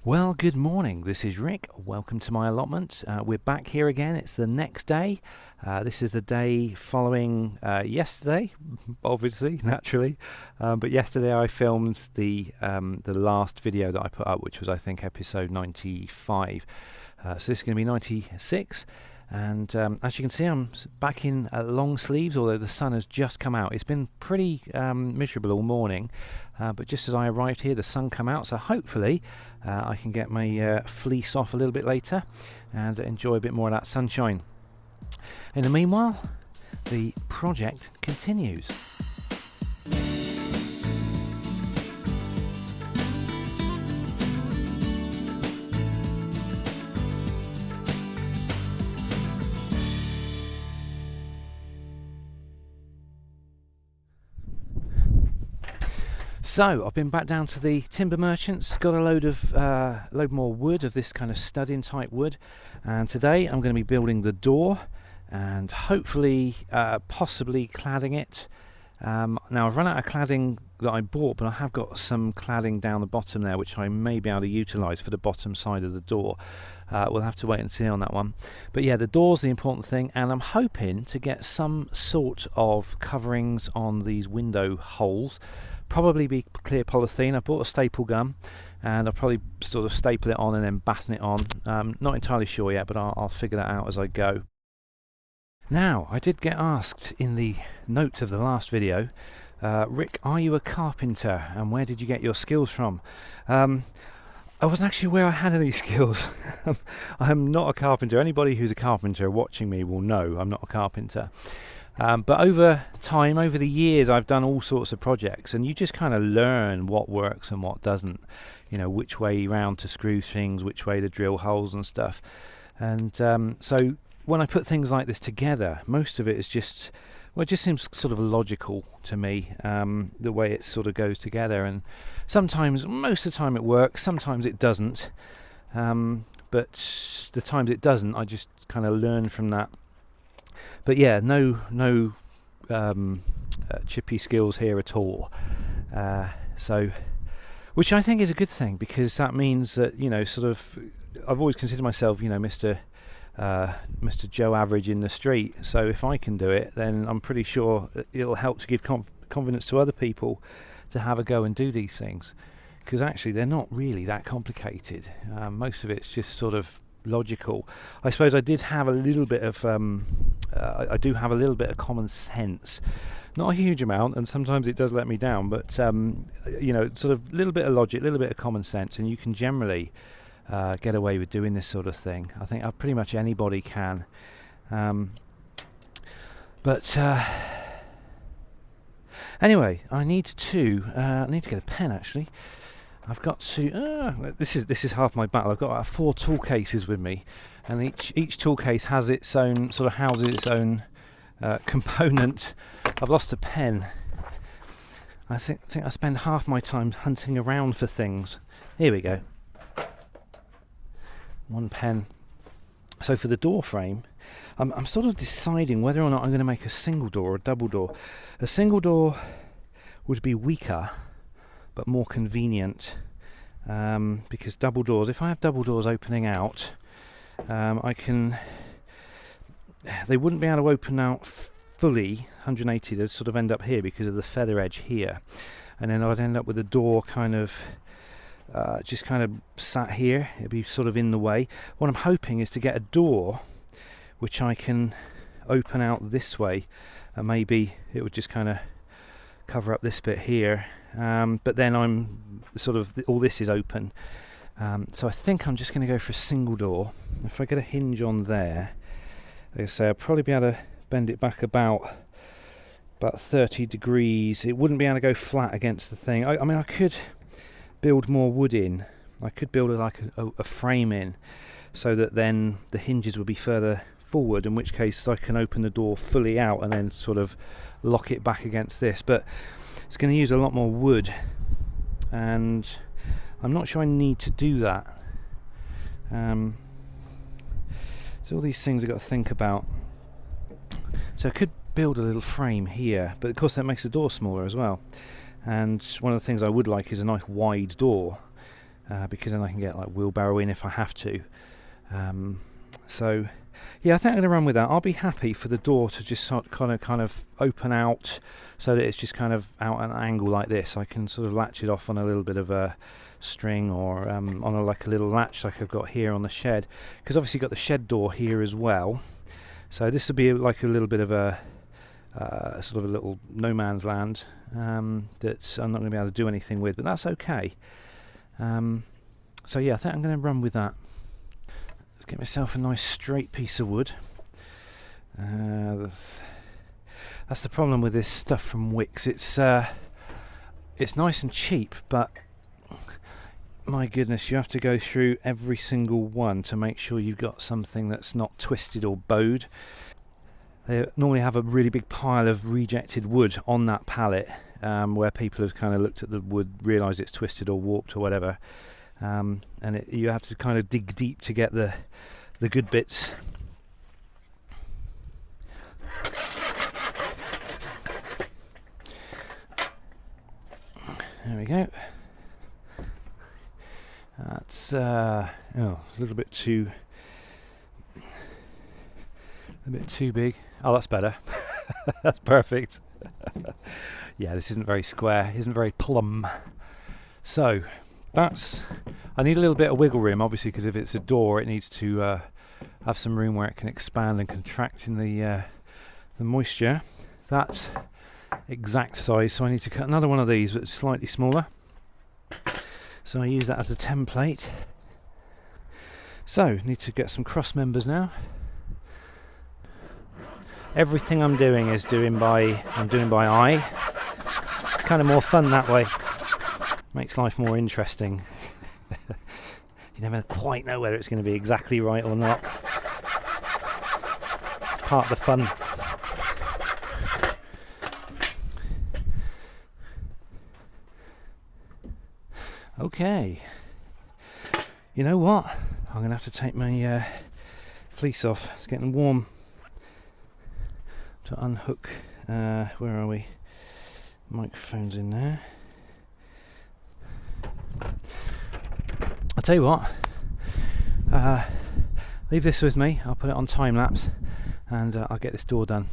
Well, good morning. This is Rick. Welcome to my allotment. We're back here again. It's the next day. This is the day following yesterday, obviously, naturally. But yesterday I filmed the last video that I put up, which was, I think, episode 95. So this is going to be 96. And as you can see, I'm back in long sleeves, although the sun has just come out. It's been pretty miserable all morning, but just as I arrived here, the sun came out, so hopefully I can get my fleece off a little bit later and enjoy a bit more of that sunshine. In the meanwhile, the project continues. So I've been back down to the timber merchants, got a load more wood of this kind of stud-in type wood, and today I'm going to be building the door and hopefully possibly cladding it. Now I've run out of cladding that I bought, but I have got some cladding down the bottom there which I may be able to utilise for the bottom side of the door. We'll have to wait and see on that one. But yeah, the door's the important thing, and I'm hoping to get some sort of coverings on these window holes. Probably be clear polythene. I bought a staple gun and I'll probably sort of staple it on and then batten it on. Not entirely sure yet, but I'll figure that out as I go. Now, I did get asked in the notes of the last video, Rick, are you a carpenter and where did you get your skills from? I wasn't actually aware I had any skills. I'm not a carpenter. Anybody who's a carpenter watching me will know I'm not a carpenter. But over time, over the years, I've done all sorts of projects, and you just kind of learn what works and what doesn't. You know, which way round to screw things, which way to drill holes and stuff. And so when I put things like this together, most of it is just, well, it just seems sort of logical to me, the way it sort of goes together. And sometimes, most of the time it works, sometimes it doesn't. But the times it doesn't, I just kind of learn from that. But yeah, no chippy skills here at all. So, which I think is a good thing, because that means that, you know, sort of, I've always considered myself, you know, Mr. Joe Average in the street. So if I can do it, then I'm pretty sure it'll help to give confidence to other people to have a go and do these things. Because actually, they're not really that complicated. Most of it's just sort of logical. I suppose I did have a little bit of I do have a little bit of common sense, not a huge amount, and sometimes it does let me down, but you know, sort of a little bit of logic, a little bit of common sense, and you can generally get away with doing this sort of thing. I think pretty much anybody can, but anyway, I need to get a pen actually. I've got to. This is half my battle. I've got 4 tool cases with me, and each tool case has its own sort of houses its own component. I've lost a pen. I think I spend half my time hunting around for things. Here we go. One pen. So for the door frame, I'm sort of deciding whether or not I'm going to make a single door or a double door. A single door would be weaker, but more convenient, because double doors, if I have double doors opening out, they wouldn't be able to open out fully 180, they'd sort of end up here because of the feather edge here, and then I'd end up with a door kind of just kind of sat here. It'd be sort of in the way. What I'm hoping is to get a door which I can open out this way, and maybe it would just kind of cover up this bit here, but then I'm sort of all this is open, so I think I'm just going to go for a single door. If I get a hinge on there, like I say, I'll probably be able to bend it back about 30 degrees. It wouldn't be able to go flat against the thing. I mean, I could build more wood in. I could build a frame in, so that then the hinges would be further forward, in which case I can open the door fully out and then sort of lock it back against this. But it's going to use a lot more wood, and I'm not sure I need to do that. So all these things I've got to think about. So I could build a little frame here, but of course that makes the door smaller as well. And one of the things I would like is a nice wide door. because then I can get like wheelbarrow in if I have to. So yeah, I think I'm going to run with that. I'll be happy for the door to just sort of kind of open out so that it's just kind of out at an angle like this. I can sort of latch it off on a little bit of a string, or on like a little latch like I've got here on the shed, because obviously got the shed door here as well. So this will be like a little bit of a sort of a little no man's land that I'm not going to be able to do anything with, but that's okay. So yeah, I think I'm going to run with that. Let's get myself a nice straight piece of wood. That's the problem with this stuff from Wicks. It's nice and cheap, but my goodness, you have to go through every single one to make sure you've got something that's not twisted or bowed. They normally have a really big pile of rejected wood on that pallet, where people have kind of looked at the wood, realised it's twisted or warped or whatever, and you have to kind of dig deep to get the good bits. There we go. That's a little bit too big. Oh, that's better. That's perfect. Yeah, this isn't very square, isn't very plumb. So I need a little bit of wiggle room, obviously, because if it's a door, it needs to have some room where it can expand and contract in the moisture. That's exact size, so I need to cut another one of these, but slightly smaller. So I use that as a template. So need to get some cross members now. Everything I'm doing is doing by eye. It's kind of more fun that way. Makes life more interesting. You never quite know whether it's going to be exactly right or not. It's part of the fun. Okay. You know what? I'm going to have to take my fleece off. It's getting warm. To unhook, where are we? Microphone's in there. I'll tell you what, leave this with me. I'll put it on time lapse and I'll get this door done.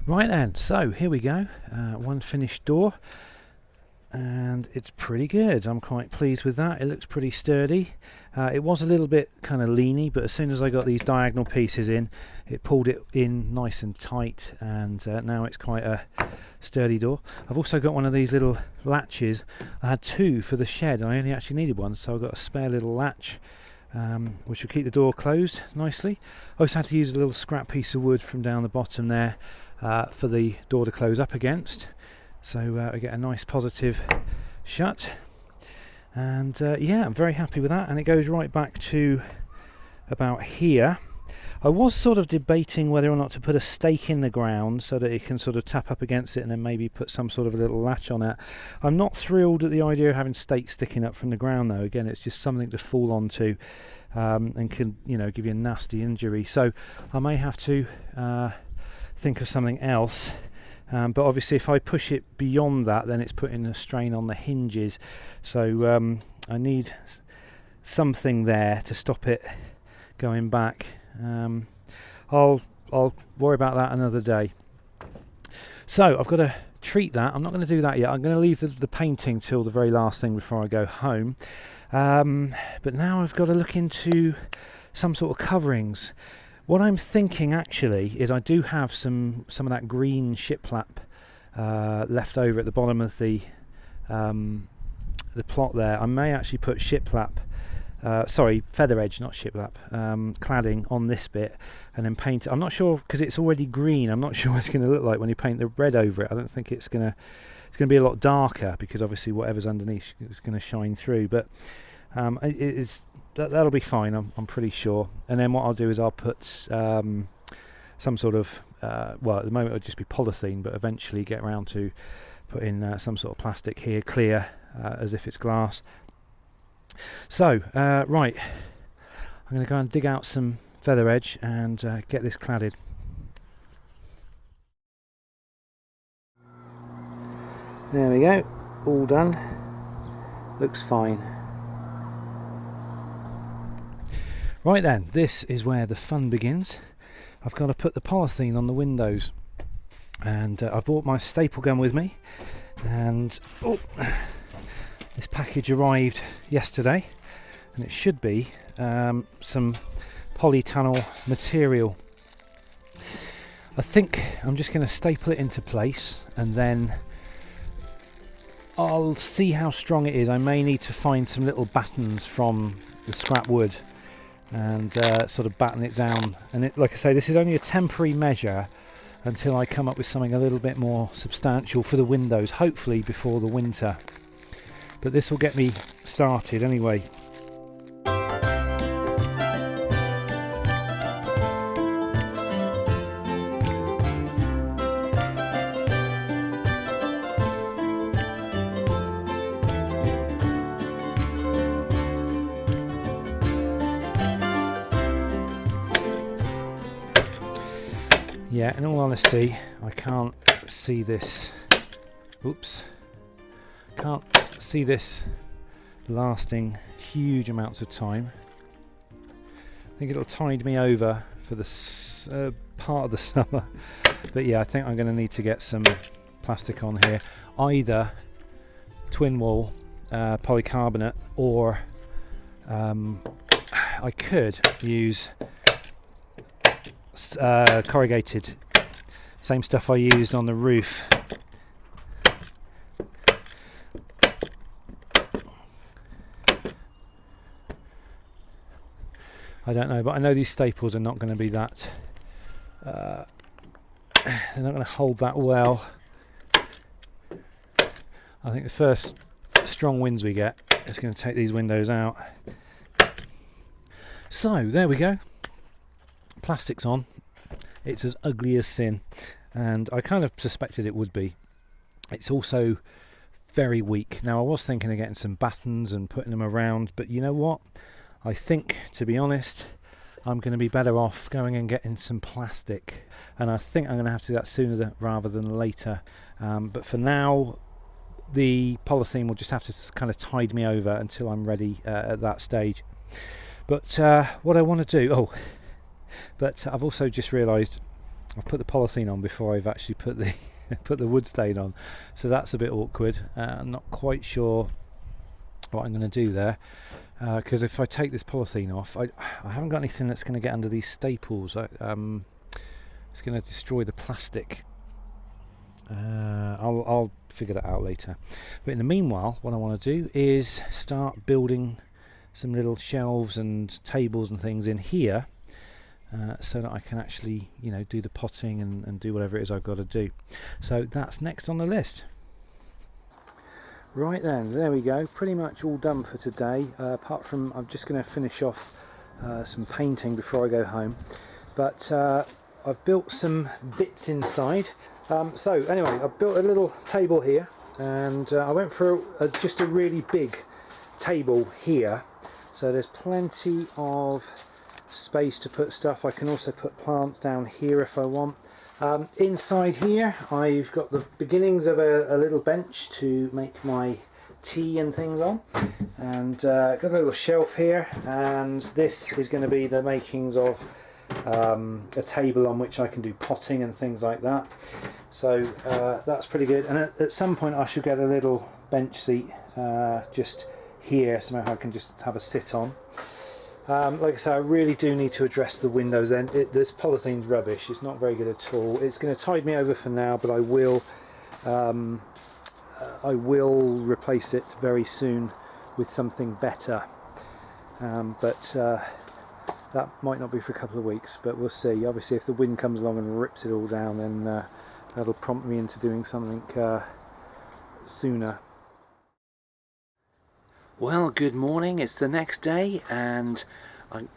Right then, so here we go, one finished door, and it's pretty good. I'm quite pleased with that. It looks pretty sturdy. It was a little bit kind of leany, but as soon as I got these diagonal pieces in, it pulled it in nice and tight, and now it's quite a sturdy door. I've also got one of these little latches. I had two for the shed, and I only actually needed one, so I've got a spare little latch, which will keep the door closed nicely. I also had to use a little scrap piece of wood from down the bottom there for the door to close up against, so I get a nice positive shut, and yeah, I'm very happy with that, and it goes right back to about here. I was sort of debating whether or not to put a stake in the ground so that it can sort of tap up against it and then maybe put some sort of a little latch on it. I'm not thrilled at the idea of having stakes sticking up from the ground though. Again, it's just something to fall onto and can, you know, give you a nasty injury, so I may have to think of something else, but obviously if I push it beyond that, then it's putting a strain on the hinges, so I need something there to stop it going back. I'll worry about that another day. So I've got to treat that. I'm not going to do that yet. I'm going to leave the painting till the very last thing before I go home. But now I've got to look into some sort of coverings. What I'm thinking actually is I do have some of that green shiplap left over at the bottom of the plot there. I may actually put shiplap, sorry, feather edge, not shiplap, cladding on this bit and then paint it. I'm not sure, because it's already green, I'm not sure what it's going to look like when you paint the red over it. I don't think it's going to be a lot darker, because obviously whatever's underneath is going to shine through, but that'll be fine, I'm pretty sure. And then what I'll do is I'll put some sort of well, at the moment it'll just be polythene, but eventually get around to putting some sort of plastic here, clear, as if it's glass. So right, I'm going to go and dig out some feather edge and get this cladded. There we go, all done, looks fine. Right then, this is where the fun begins. I've got to put the polythene on the windows, and I've brought my staple gun with me, and this package arrived yesterday, and it should be some polytunnel material. I think I'm just going to staple it into place, and then I'll see how strong it is. I may need to find some little battens from the scrap wood and sort of batten it down. And like I say, this is only a temporary measure until I come up with something a little bit more substantial for the windows, hopefully before the winter. But this will get me started anyway. Yeah, in all honesty, I can't see this. Oops. Can't see this lasting huge amounts of time. I think it'll tide me over for the part of the summer. But yeah, I think I'm going to need to get some plastic on here. Either twin wall polycarbonate, or I could use corrugated, same stuff I used on the roof. I don't know, but I know these staples are not going to be that they're not going to hold that well. I think the first strong winds we get is going to take these windows out. So there we go, plastic's on. It's as ugly as sin, and I kind of suspected it would be. It's also very weak. Now, I was thinking of getting some battens and putting them around, but you know what, I think, to be honest, I'm going to be better off going and getting some plastic, and I think I'm going to have to do that sooner rather than later. But for now, the polythene will just have to kind of tide me over until I'm ready at that stage. But what I want to do, but I've also just realised I've put the polythene on before I've actually put the put the wood stain on, so that's a bit awkward. I'm not quite sure what I'm going to do there, because if I take this polythene off, I haven't got anything that's going to get under these staples. It's going to destroy the plastic. I'll figure that out later. But in the meanwhile, what I want to do is start building some little shelves and tables and things in here, so that I can actually, do the potting and do whatever it is I've got to do. So that's next on the list. Right then, there we go, pretty much all done for today, apart from I'm just going to finish off some painting before I go home. But I've built some bits inside. So anyway, I've built a little table here, and I went for just a really big table here, so there's plenty of space to put stuff. I can also put plants down here if I want. Inside here I've got the beginnings of a little bench to make my tea and things on, and got a little shelf here, and this is going to be the makings of a table on which I can do potting and things like that. So that's pretty good, and at some point I should get a little bench seat just here, somehow I can just have a sit on. Like I say, I really do need to address the windows then. This polythene's rubbish, it's not very good at all. It's going to tide me over for now, but I will replace it very soon with something better. That might not be for a couple of weeks, but we'll see. Obviously if the wind comes along and rips it all down, then that'll prompt me into doing something sooner. Well, good morning. It's the next day, and I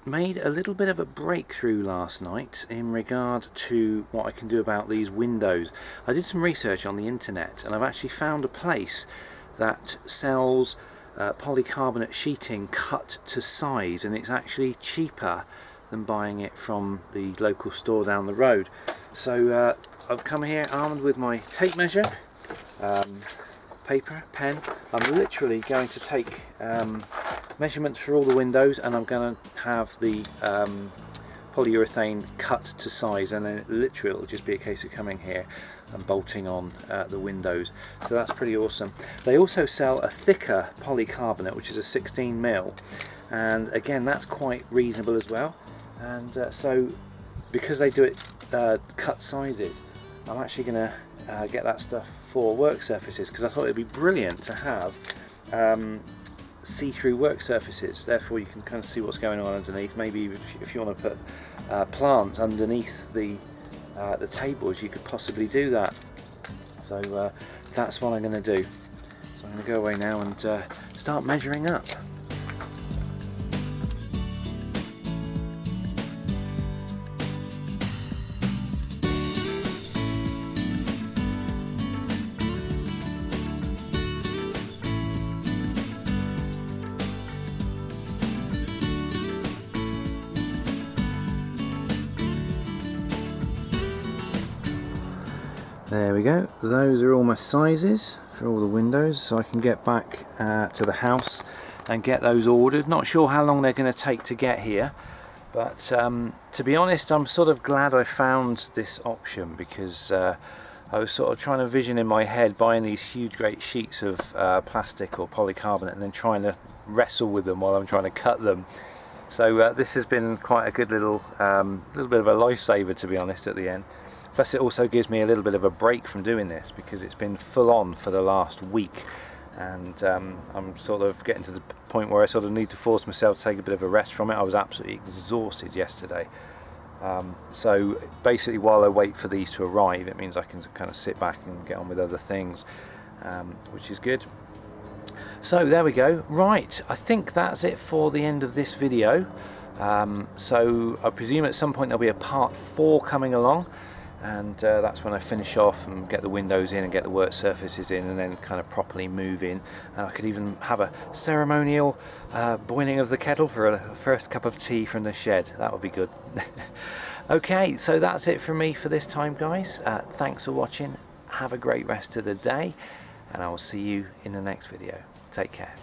made a little bit of a breakthrough last night in regard to what I can do about these windows. I did some research on the internet, and I've actually found a place that sells polycarbonate sheeting cut to size, and it's actually cheaper than buying it from the local store down the road. So I've come here armed with my tape measure, paper, pen. I'm literally going to take measurements for all the windows, and I'm going to have the polyurethane cut to size, and then literally it'll just be a case of coming here and bolting on the windows. So that's pretty awesome. They also sell a thicker polycarbonate, which is a 16mm, and again that's quite reasonable as well. And so because they do it cut sizes, I'm actually going to get that stuff for work surfaces, because I thought it'd be brilliant to have see-through work surfaces. Therefore you can kind of see what's going on underneath. Maybe if you want to put plants underneath the tables, you could possibly do that. So that's what I'm going to do. So I'm going to go away now and start measuring up. There we go, those are all my sizes for all the windows, so I can get back to the house and get those ordered. Not sure how long they're going to take to get here, but to be honest, I'm sort of glad I found this option, because I was sort of trying to vision in my head buying these huge great sheets of plastic or polycarbonate and then trying to wrestle with them while I'm trying to cut them. So this has been quite a good little bit of a lifesaver, to be honest, at the end. Plus it also gives me a little bit of a break from doing this, because it's been full on for the last week, and I'm sort of getting to the point where I sort of need to force myself to take a bit of a rest from it. I was absolutely exhausted yesterday. So basically while I wait for these to arrive, it means I can kind of sit back and get on with other things, which is good. So there we go. Right, I think that's it for the end of this video. So I presume at some point there'll be a part 4 coming along, and that's when I finish off and get the windows in and get the work surfaces in, and then kind of properly move in. And I could even have a ceremonial boiling of the kettle for a first cup of tea from the shed. That would be good. Okay, so that's it from me for this time, guys. Thanks for watching. Have a great rest of the day, and I will see you in the next video. Take care.